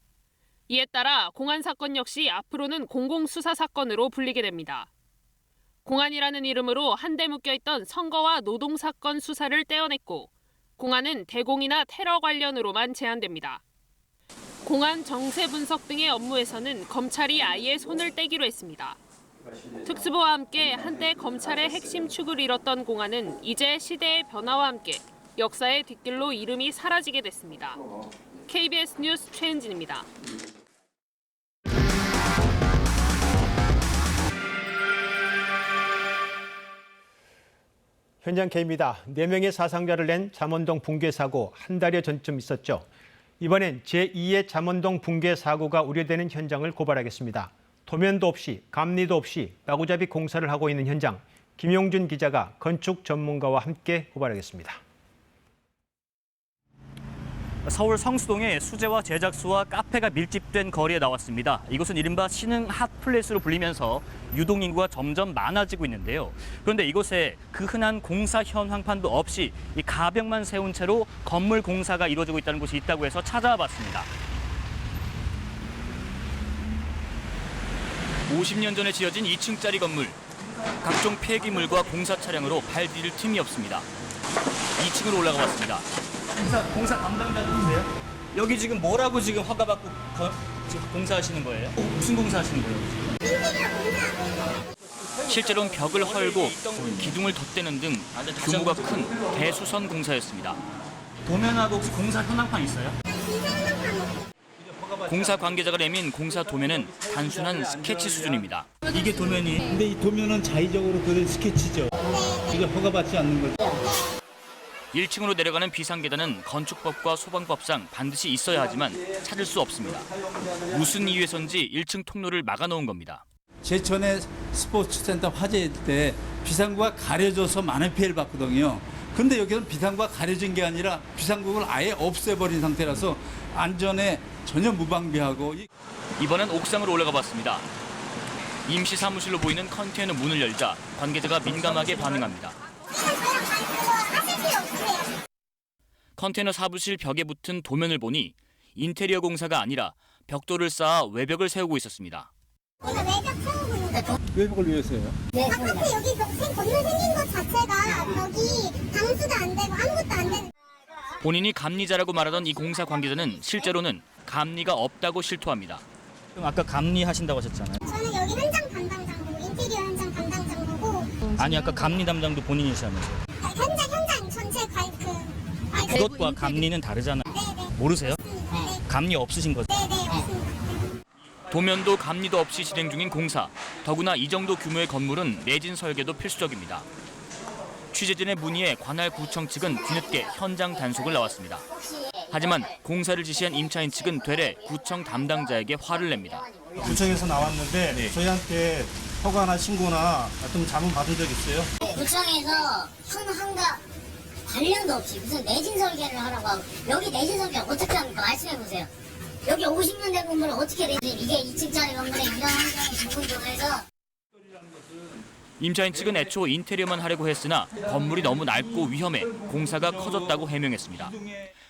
이에 따라 공안사건 역시 앞으로는 공공수사사건으로 불리게 됩니다. 공안이라는 이름으로 한데 묶여있던 선거와 노동사건 수사를 떼어냈고 공안은 대공이나 테러 관련으로만 제한됩니다. 공안 정세 분석 등의 업무에서는 검찰이 아예 손을 떼기로 했습니다. 특수부와 함께 한때 검찰의 핵심 축을 이뤘던 공안은 이제 시대의 변화와 함께 역사의 뒷길로 이름이 사라지게 됐습니다. KBS 뉴스 최은진입니다. 현장 K입니다. 4명의 사상자를 낸 잠원동 붕괴 사고 한 달여 전쯤 있었죠. 이번엔 제2의 잠원동 붕괴 사고가 우려되는 현장을 고발하겠습니다. 도면도 없이 감리도 없이 마구잡이 공사를 하고 있는 현장. 김용준 기자가 건축 전문가와 함께 고발하겠습니다. 서울 성수동의 수제화 제작소와 카페가 밀집된 거리에 나왔습니다. 이곳은 이른바 신흥 핫플레이스로 불리면서 유동인구가 점점 많아지고 있는데요. 그런데 이곳에 그 흔한 공사 현황판도 없이 이 가벽만 세운 채로 건물 공사가 이루어지고 있다는 곳이 있다고 해서 찾아와 봤습니다. 50년 전에 지어진 2층짜리 건물. 각종 폐기물과 공사 차량으로 발 디딜 틈이 없습니다. 2층으로 올라가 봤습니다. 공사 담당자분이세요? 여기 지금 뭐라고 지금 허가 받고 지금 공사하시는 거예요? 무슨 공사하시는 거예요? 실제로는 벽을 헐고 기둥을 덧대는 등 규모가 큰 대수선 공사였습니다. 도면하고 혹시 공사 현황판 있어요? 공사 관계자가 내민 공사 도면은 단순한 스케치 수준입니다. 이게 도면이? 근데 이 도면은 자의적으로 그린 스케치죠. 이게 허가받지 않는 거죠. 1층으로 내려가는 비상계단은 건축법과 소방법상 반드시 있어야 하지만 찾을 수 없습니다. 무슨 이유에선지 1층 통로를 막아놓은 겁니다. 제천의 스포츠센터 화재 때 비상구가 가려져서 많은 피해를 봤거든요. 그런데 여기는 비상구가 가려진 게 아니라 비상구를 아예 없애버린 상태라서 안전에 전혀 무방비하고. 이번엔 옥상으로 올라가 봤습니다. 임시 사무실로 보이는 컨테이너 문을 열자 관계자가 민감하게 반응합니다. 컨테이너 사무실 벽에 붙은 도면을 보니 인테리어 공사가 아니라 벽돌을 쌓아 외벽을 세우고 있었습니다. 외벽 세우고 있는데 외벽을 위해서요? 네. 아파트 여기 건물 생긴 것 자체가 벽이 방수도 안 되고 아무것도 안 되는. 본인이 감리자라고 말하던 이 공사 관계자는 실제로는 감리가 없다고 실토합니다. 그럼 아까 감리하신다고 하셨잖아요. 저는 여기 현장 담당자고 인테리어 현장 담당자고. 아니 아까 감리 담당도 본인이시라면서요. 현장 전체 그것과 감리는 다르잖아요. 네네. 모르세요? 감리 없으신 거죠? 네네 없습니다. 도면도 감리도 없이 진행 중인 공사. 더구나 이 정도 규모의 건물은 내진 설계도 필수적입니다. 취재진의 문의에 관할구청 측은 뒤늦게 현장 단속을 나왔습니다. 하지만 공사를 지시한 임차인 측은 되레 구청 담당자에게 화를 냅니다. 구청에서 나왔는데 저희한테 허가나 신고나 좀 자문 받은 적 있어요? 구청에서 현황과 관련도 없이 무슨 내진 설계를 하라고 하고, 여기 내진 설계 어떻게 합니까? 말씀해 보세요. 여기 50년 된 건물을 어떻게 내진, 이게 2층짜리 건물에 이런 환경이 조건조에서. 임차인 측은 애초 인테리어만 하려고 했으나 건물이 너무 낡고 위험해 공사가 커졌다고 해명했습니다.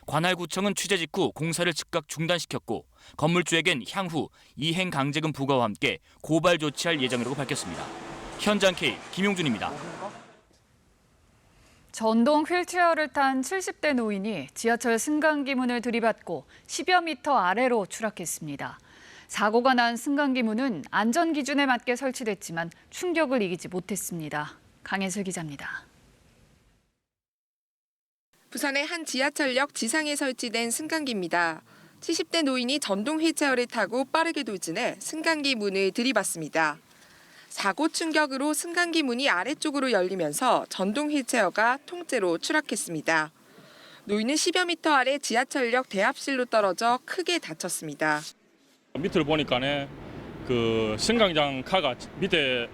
관할구청은 취재 직후 공사를 즉각 중단시켰고 건물주에겐 향후 이행 강제금 부과와 함께 고발 조치할 예정이라고 밝혔습니다. 현장 K 김용준입니다. 전동 휠체어를 탄 70대 노인이 지하철 승강기 문을 들이받고 10여 미터 아래로 추락했습니다. 사고가 난 승강기 문은 안전 기준에 맞게 설치됐지만 충격을 이기지 못했습니다. 강혜슬 기자입니다. 부산의 한 지하철역 지상에 설치된 승강기입니다. 70대 노인이 전동 휠체어를 타고 빠르게 돌진해 승강기 문을 들이받습니다. 사고 충격으로 승강기 문이 아래쪽으로 열리면서 전동 휠체어가 통째로 추락했습니다. 노인은 10여 미터 아래 지하철역 대합실로 떨어져 크게 다쳤습니다. 밑을 보니까는 그 승강장 카가 밑에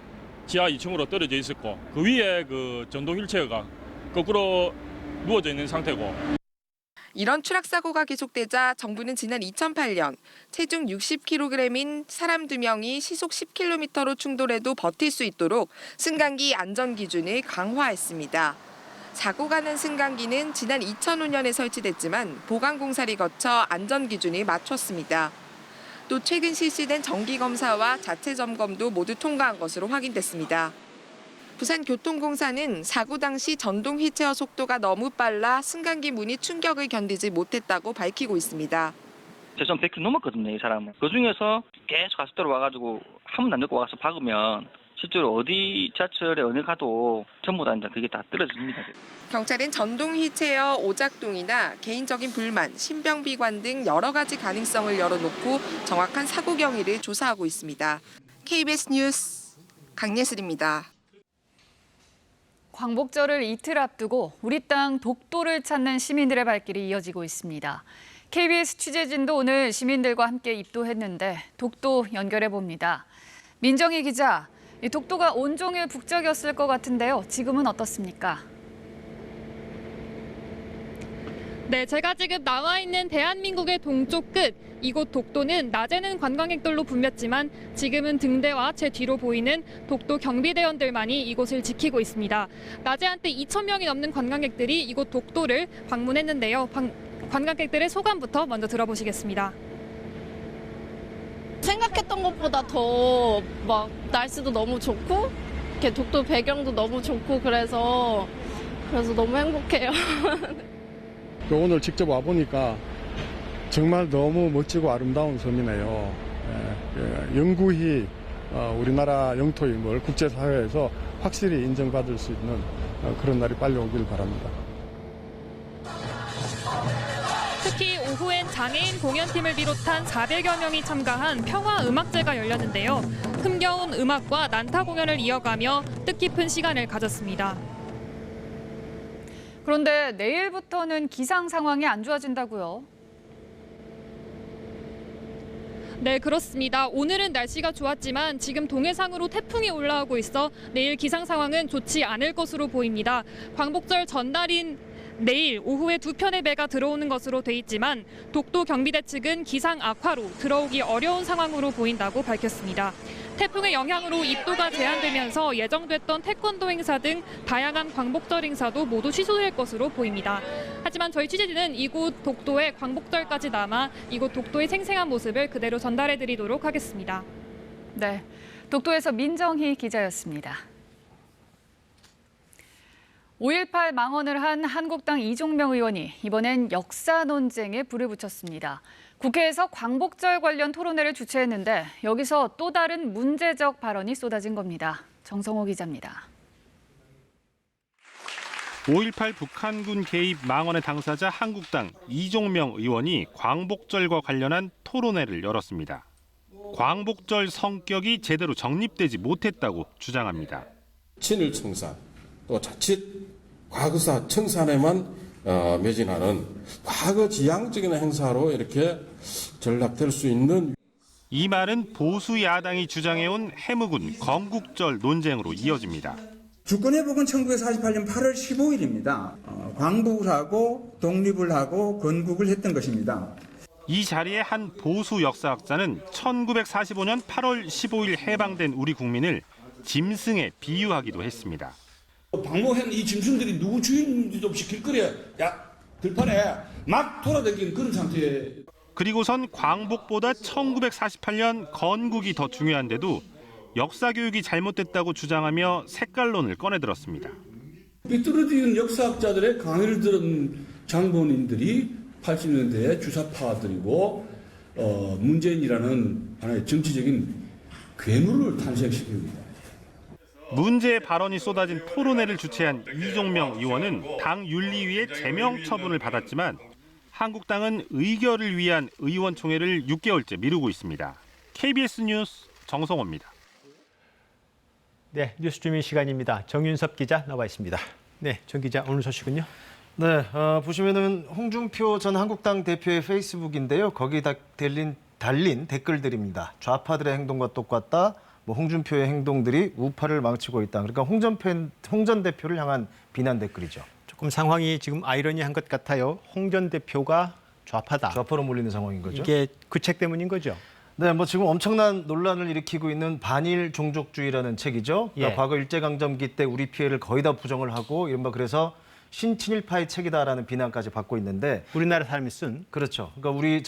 지하 2층으로 떨어져 있었고 그 위에 그 전동 휠체어가 거꾸로 누워져 있는 상태고. 이런 추락 사고가 계속되자 정부는 지난 2008년 체중 60kg인 사람 2명이 시속 10km로 충돌해도 버틸 수 있도록 승강기 안전 기준을 강화했습니다. 사고가 난 승강기는 지난 2005년에 설치됐지만 보강 공사를 거쳐 안전 기준을 맞췄습니다. 또 최근 실시된 정기검사와 자체 점검도 모두 통과한 것으로 확인됐습니다. 부산교통공사는 사고 당시 전동 휠체어 속도가 너무 빨라 승강기 문이 충격을 견디지 못했다고 밝히고 있습니다. 최소 100km 넘었거든요, 이 사람은. 그중에서 계속 가속도로 와가지고 한 번도 안 늦고 와서 박으면 실제로 어디 지하철에 어느 가도 전부 다 이제 그게 다 떨어집니다. 경찰은 전동 휠체어 오작동이나 개인적인 불만, 신병비관 등 여러 가지 가능성을 열어놓고 정확한 사고 경위를 조사하고 있습니다. KBS 뉴스 강예슬입니다. 광복절을 이틀 앞두고 우리 땅 독도를 찾는 시민들의 발길이 이어지고 있습니다. KBS 취재진도 오늘 시민들과 함께 입도했는데 독도 연결해 봅니다. 민정희 기자, 이 독도가 온종일 북적였을 것 같은데요. 지금은 어떻습니까? 네, 제가 지금 나와 있는 대한민국의 동쪽 끝, 이곳 독도는 낮에는 관광객들로 붐볐지만 지금은 등대와 제 뒤로 보이는 독도 경비대원들만이 이곳을 지키고 있습니다. 낮에 한때 2,000명이 넘는 관광객들이 이곳 독도를 방문했는데요. 관광객들의 소감부터 먼저 들어보시겠습니다. 생각했던 것보다 더 막 날씨도 너무 좋고 이렇게 독도 배경도 너무 좋고 그래서 너무 행복해요. 오늘 직접 와보니까 정말 너무 멋지고 아름다운 섬이네요. 영구히 우리나라 영토임을 국제사회에서 확실히 인정받을 수 있는 그런 날이 빨리 오길 바랍니다. 특히 오후엔 장애인 공연팀을 비롯한 400여 명이 참가한 평화음악제가 열렸는데요. 흥겨운 음악과 난타 공연을 이어가며 뜻깊은 시간을 가졌습니다. 그런데 내일부터는 기상 상황이 안 좋아진다고요? 네, 그렇습니다. 오늘은 날씨가 좋았지만 지금 동해상으로 태풍이 올라오고 있어 내일 기상 상황은 좋지 않을 것으로 보입니다. 광복절 전날인 내일 오후에 2편의 배가 들어오는 것으로 돼 있지만 독도 경비대 측은 기상 악화로 들어오기 어려운 상황으로 보인다고 밝혔습니다. 태풍의 영향으로 입도가 제한되면서 예정됐던 태권도 행사 등 다양한 광복절 행사도 모두 취소될 것으로 보입니다. 하지만 저희 취재진은 이곳 독도에 광복절까지 남아 이곳 독도의 생생한 모습을 그대로 전달해드리도록 하겠습니다. 네, 독도에서 민정희 기자였습니다. 5.18 망언을 한 한국당 이종명 의원이 이번엔 역사 논쟁에 불을 붙였습니다. 국회에서 광복절 관련 토론회를 주최했는데 여기서 또 다른 문제적 발언이 쏟아진 겁니다. 정성호 기자입니다. 5.18 북한군 개입 망언의 당사자 한국당 이종명 의원이 광복절과 관련한 토론회를 열었습니다. 광복절 성격이 제대로 정립되지 못했다고 주장합니다. 친일 청산, 또 자칫 과거사 청산에만 매진하는 과거 지향적인 행사로 이렇게 전락될 수 있는 이 말은 보수 야당이 주장해온 해묵은 건국절 논쟁으로 이어집니다. 주권회복은 1948년 8월 15일입니다. 광복을 하고 독립을 하고 건국을 했던 것입니다. 이 자리에 한 보수 역사학자는 1945년 8월 15일 해방된 우리 국민을 짐승에 비유하기도 했습니다. 방목한 이 짐승들이 누구 주인인지 좀 시킬 거래. 야, 들판에 막 돌아다니는 그런 상태에. 그리고선 광복보다 1948년 건국이 더 중요한데도 역사 교육이 잘못됐다고 주장하며 색깔론을 꺼내들었습니다. 삐뚤어진 역사학자들의 강의를 들은 장본인들이 80년대에 주사파들이고 문재인이라는 하나의 정치적인 괴물을 탄생시킵니다. 문제의 발언이 쏟아진 토론회를 주최한 이종명 의원은 당 윤리위의 제명 처분을 받았지만 한국당은 의결을 위한 의원총회를 6개월째 미루고 있습니다. KBS 뉴스 정성호입니다. 네, 뉴스 주민 시간입니다. 정윤섭 기자 나와 있습니다. 네, 정 기자 오늘 소식은요? 네, 보시면은 홍준표 전 한국당 대표의 페이스북인데요. 거기다 달린 댓글들입니다. 좌파들의 행동과 똑같다. 홍준표의 행동들이 우파를 망치고 있다. 그러니까 홍 전 대표를 향한 비난 댓글이죠. 조금 상황이 지금 아이러니한 것 같아요. 홍 전 대표가 좌파다. 좌파로 몰리는 상황인 거죠. 이게 그 책 때문인 거죠. 네, 지금 엄청난 논란을 일으키고 있는 반일 종족주의라는 책이죠. 그러니까 과거 일제강점기 때 우리 피해를 거의 다 부정을 하고 이른바 그래서 신친일파의 책이다라는 비난까지 받고 있는데 우리나라 사람이 쓴 그렇죠. 그러니까 우리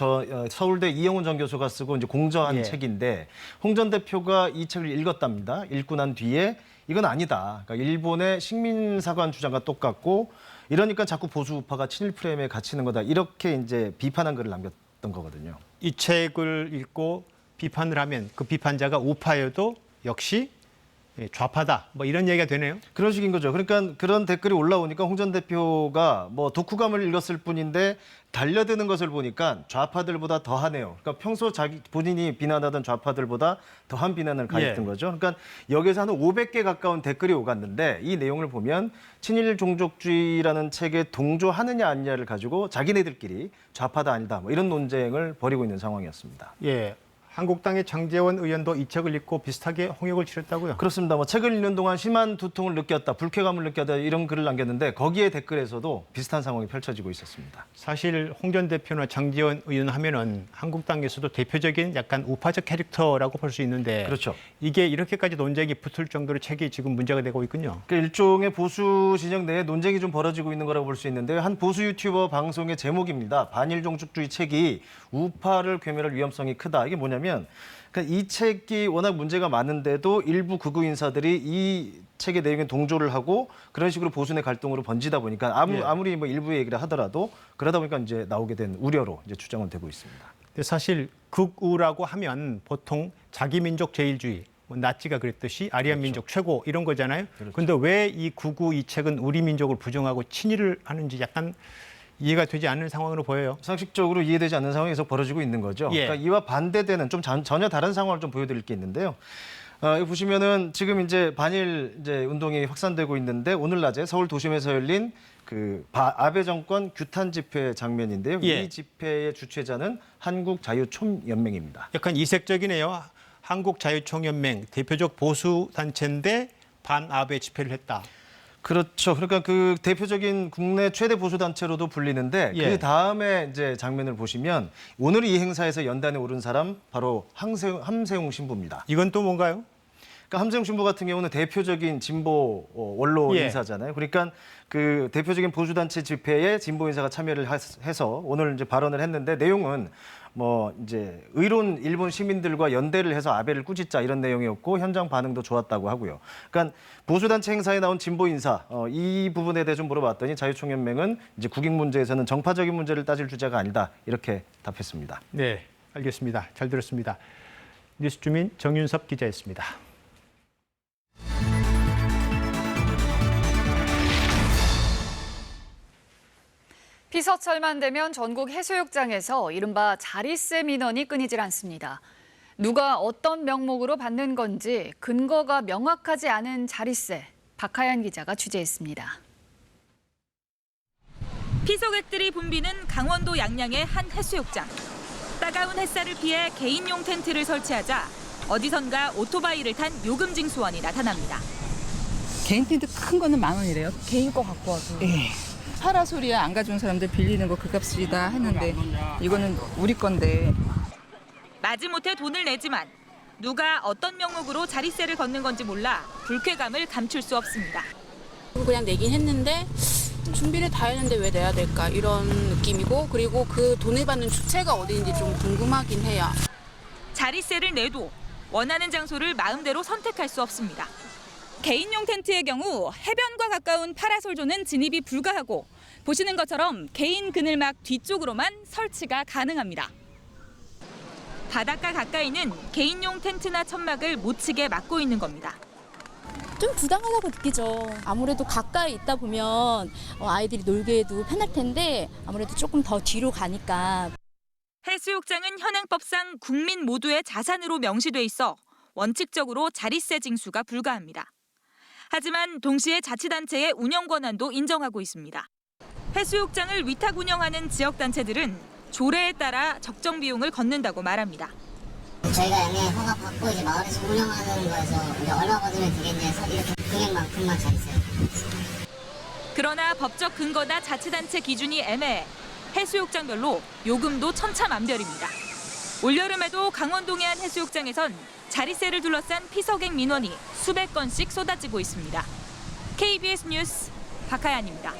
서울대 이영훈 전 교수가 쓰고 이제 공저한 책인데 홍 전 대표가 이 책을 읽었답니다. 읽고 난 뒤에 이건 아니다. 그러니까 일본의 식민사관 주장과 똑같고 이러니까 자꾸 보수 우파가 친일 프레임에 갇히는 거다. 이렇게 이제 비판한 글을 남겼던 거거든요. 이 책을 읽고 비판을 하면 그 비판자가 우파여도 역시 좌파다 뭐 이런 얘기가 되네요. 그런 식인 거죠. 그러니까 그런 댓글이 올라오니까 홍 전 대표가 뭐 독후감을 읽었을 뿐인데 달려드는 것을 보니까 좌파들보다 더하네요. 그러니까 평소 자기 본인이 비난하던 좌파들보다 더한 비난을 가했던 거죠. 그러니까 여기서 한 500개 가까운 댓글이 오갔는데 이 내용을 보면 친일 종족주의라는 책에 동조하느냐 아니냐를 가지고 자기네들끼리 좌파다 아니다 뭐 이런 논쟁을 벌이고 있는 상황이었습니다. 예. 한국당의 장제원 의원도 이 책을 읽고 비슷하게 홍역을 치렀다고요? 그렇습니다. 뭐 책을 읽는 동안 심한 두통을 느꼈다, 불쾌감을 느꼈다 이런 글을 남겼는데 거기에 댓글에서도 비슷한 상황이 펼쳐지고 있었습니다. 사실 홍 전 대표나 장제원 의원 하면은 한국당에서도 대표적인 약간 우파적 캐릭터라고 볼 수 있는데 그렇죠. 이게 이렇게까지 논쟁이 붙을 정도로 책이 지금 문제가 되고 있군요. 그 일종의 보수 진영 내에 논쟁이 좀 벌어지고 있는 거라고 볼 수 있는데요. 한 보수 유튜버 방송의 제목입니다. 반일 종족주의 책이 우파를 괴멸할 위험성이 크다. 이게 뭐냐면 그러니까 이 책이 워낙 문제가 많은데도 일부 극우 인사들이 이 책의 내용에 동조를 하고 그런 식으로 보수 내 갈등으로 번지다 보니까 아무리 뭐 일부 얘기를 하더라도 그러다 보니까 이제 나오게 된 우려로 이제 추정은 되고 있습니다. 근데 사실 극우라고 하면 보통 자기 민족 제일주의, 뭐 나치가 그랬듯이 아리안 민족 최고 이런 거잖아요. 그런데 왜 이 극우 이 책은 우리 민족을 부정하고 친일을 하는지 약간 이해가 되지 않는 상황으로 보여요. 상식적으로 이해되지 않는 상황이 계속 벌어지고 있는 거죠. 그러니까 이와 반대되는 좀 전혀 다른 상황을 좀 보여드릴 게 있는데요. 여기 보시면은 지금 이제 반일 이제 운동이 확산되고 있는데 오늘 낮에 서울 도심에서 열린 그 아베 정권 규탄 집회 장면인데요. 이 집회의 주최자는 한국자유총연맹입니다. 약간 이색적이네요. 한국자유총연맹 대표적 보수 단체인데 반아베 집회를 했다. 그렇죠. 그러니까 그 대표적인 국내 최대 보수 단체로도 불리는데 그 다음에 이제 장면을 보시면 오늘 이 행사에서 연단에 오른 사람 바로 함세웅 신부입니다. 이건 또 뭔가요? 그러니까 함세웅 신부 같은 경우는 대표적인 진보 원로 인사잖아요. 그러니까 그 대표적인 보수 단체 집회에 진보 인사가 참여를 해서 오늘 이제 발언을 했는데 내용은 뭐 이제 의로운 일본 시민들과 연대를 해서 아베를 꾸짖자 이런 내용이었고 현장 반응도 좋았다고 하고요. 그러니까 보수단체 행사에 나온 진보 인사 이 부분에 대해 좀 물어봤더니 자유총연맹은 이제 국익 문제에서는 정파적인 문제를 따질 주제가 아니다 이렇게 답했습니다. 네, 알겠습니다. 잘 들었습니다. 뉴스주민 정윤섭 기자였습니다. 피서철만 되면 전국 해수욕장에서 이른바 자릿세 민원이 끊이질 않습니다. 누가 어떤 명목으로 받는 건지 근거가 명확하지 않은 자릿세, 박하연 기자가 취재했습니다. 피서객들이 붐비는 강원도 양양의 한 해수욕장. 따가운 햇살을 피해 개인용 텐트를 설치하자 어디선가 오토바이를 탄 요금징수원이 나타납니다. 개인 텐트 큰 거는 10,000원이래요. 개인 거 갖고 와서. 파라솔이야 안 가져온 사람들 빌리는 거 그 값이다 했는데 이거는 우리 건데. 마지못해 돈을 내지만 누가 어떤 명목으로 자릿세를 걷는 건지 몰라 불쾌감을 감출 수 없습니다. 그냥 내긴 했는데 준비를 다 했는데 왜 내야 될까 이런 느낌이고 그리고 그 돈을 받는 주체가 어디인지 좀 궁금하긴 해요. 자릿세를 내도 원하는 장소를 마음대로 선택할 수 없습니다. 개인용 텐트의 경우 해변과 가까운 파라솔존은 진입이 불가하고 보시는 것처럼 개인 그늘막 뒤쪽으로만 설치가 가능합니다. 바닷가 가까이는 개인용 텐트나 천막을 못 치게 막고 있는 겁니다. 좀 부당하다고 느끼죠. 아무래도 가까이 있다 보면 아이들이 놀기에도 편할 텐데 아무래도 조금 더 뒤로 가니까. 해수욕장은 현행법상 국민 모두의 자산으로 명시돼 있어 원칙적으로 자릿세 징수가 불가합니다. 하지만 동시에 자치단체의 운영 권한도 인정하고 있습니다. 해수욕장을 위탁 운영하는 지역단체들은 조례에 따라 적정 비용을 걷는다고 말합니다. 저희가 양양에 허가 받고 이제 마을에서 운영하는 거에서 이제 얼마 받으면 되겠냐 해서 이렇게 금액만큼만 자릿세를 받고 있습니다. 그러나 법적 근거나 자치단체 기준이 애매해 해수욕장별로 요금도 천차만별입니다. 올여름에도 강원동의 한 해수욕장에선 자릿세를 둘러싼 피서객 민원이 수백 건씩 쏟아지고 있습니다. KBS 뉴스 박하연입니다.